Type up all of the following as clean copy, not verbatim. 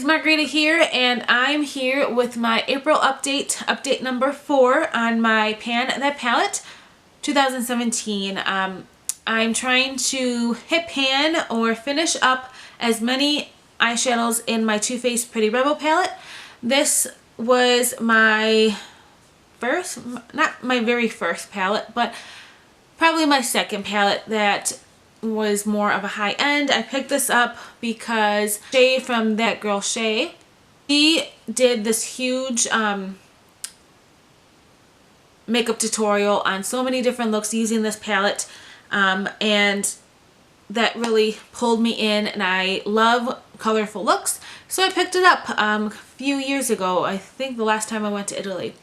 Margarita here, and I'm here with my April update number 4 on my Pan That Palette 2017. I'm trying to hit pan or finish up as many eyeshadows in my Too Faced Pretty Rebel palette. This was my first, not my very first palette, but probably my second palette that was more of a high end. I picked this up because Shay from That Girl Shay, she did this huge makeup tutorial on so many different looks using this palette, and that really pulled me in, and I love colorful looks, so I picked it up a few years ago. I think the last time I went to Italy,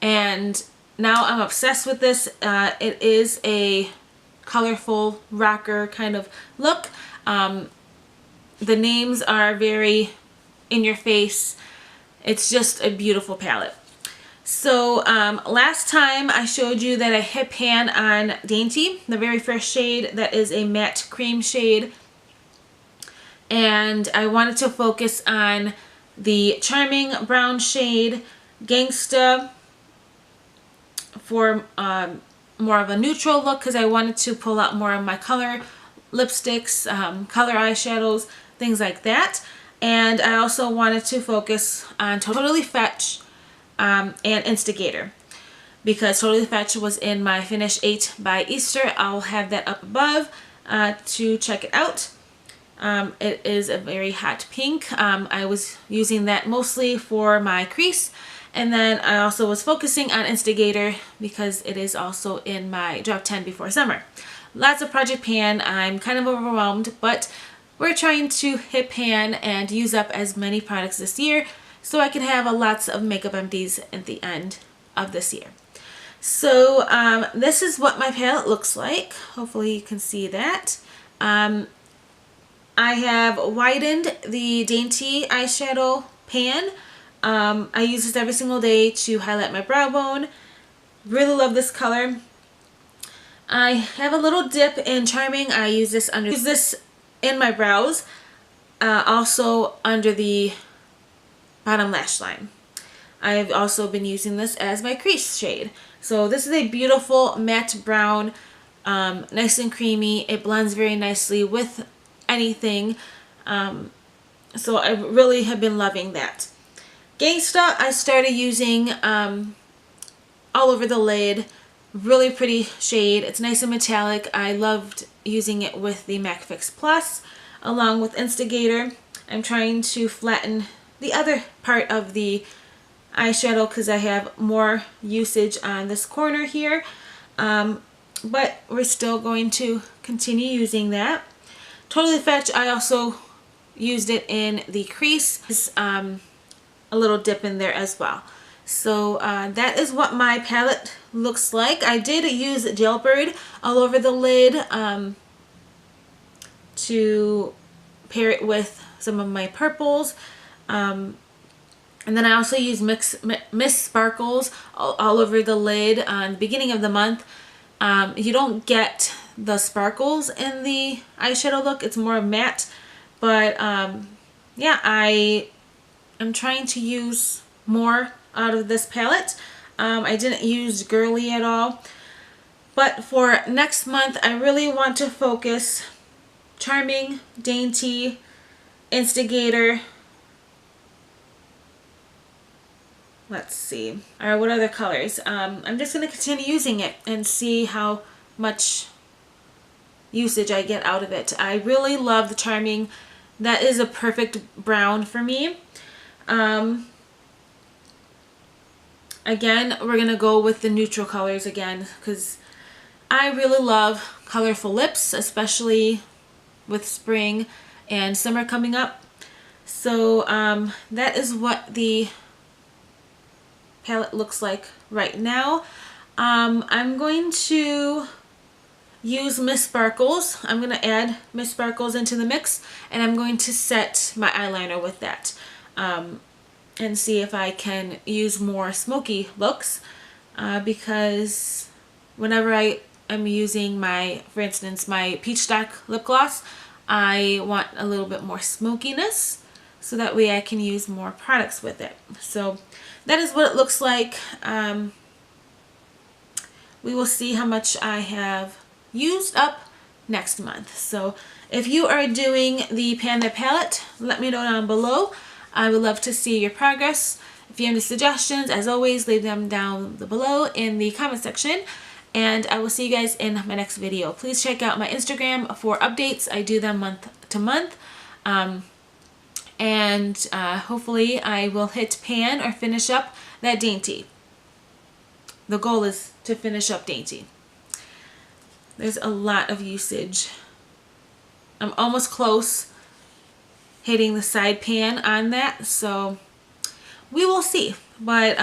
and now I'm obsessed with this. It is a colorful rocker kind of look. The names are very in your face. It's just a beautiful palette. So last time I showed you that I hit pan on Dainty, the very first shade. That is a matte cream shade, and I wanted to focus on the Charming brown shade, Gangsta, for more of a neutral look, because I wanted to pull out more of my color lipsticks, color eyeshadows, things like that. And I also wanted to focus on Totally Fetch and Instigator, because Totally Fetch was in my Finish 8 by Easter. I'll have that up above to check it out. It is a very hot pink. I was using that mostly for my crease. And then I also was focusing on Instigator because it is also in my Drop 10 Before Summer. Lots of Project Pan. I'm kind of overwhelmed, but we're trying to hit pan and use up as many products this year so I can have lots of makeup empties at the end of this year. So this is what my palette looks like. Hopefully you can see that. I have widened the Dainty eyeshadow pan. I use this every single day to highlight my brow bone. Really love this color. I have a little dip in Charming. I use this in my brows, also under the bottom lash line. I've also been using this as my crease shade. So this is a beautiful matte brown, nice and creamy. It blends very nicely with anything. So I really have been loving that. Gangsta, I started using all over the lid. Really pretty shade. It's nice and metallic. I loved using it with the MAC Fix Plus along with Instigator. I'm trying to flatten the other part of the eyeshadow because I have more usage on this corner here. But we're still going to continue using that. Totally Fetch, I also used it in the crease. A little dip in there as well. So that is what my palette looks like. I did use Jailbird all over the lid to pair it with some of my purples. And then I also use Miss Sparkles all over the lid on the beginning of the month. You don't get the sparkles in the eyeshadow look. It's more matte. But yeah, I'm trying to use more out of this palette. I didn't use Girly at all. But for next month, I really want to focus Charming, Dainty, Instigator. Let's see. Alright, what other colors? I'm just going to continue using it and see how much usage I get out of it. I really love the Charming. That is a perfect brown for me. Again, we're going to go with the neutral colors again because I really love colorful lips, especially with spring and summer coming up. So that is what the palette looks like right now. I'm going to use Miss Sparkles. I'm going to add Miss Sparkles into the mix, and I'm going to set my eyeliner with that. And see if I can use more smoky looks because whenever I am using for instance, my Peach Stock lip gloss, I want a little bit more smokiness. so that way I can use more products with it. So that is what it looks like. We will see how much I have used up next month. So if you are doing the Panda palette, let me know down below. I would love to see your progress. If you have any suggestions, as always, leave them down below in the comment section. And I will see you guys in my next video. Please check out my Instagram for updates. I do them month to month. Hopefully I will hit pan or finish up that dainty. The goal is to finish up dainty. There's a lot of usage. I'm almost close hitting the side pan on that, so we will see. But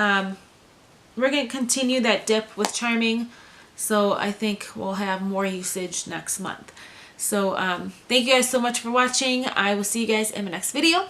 we're going to continue that dip with Charming, so I think we'll have more usage next month. So thank you guys so much for watching. I will see you guys in my next video.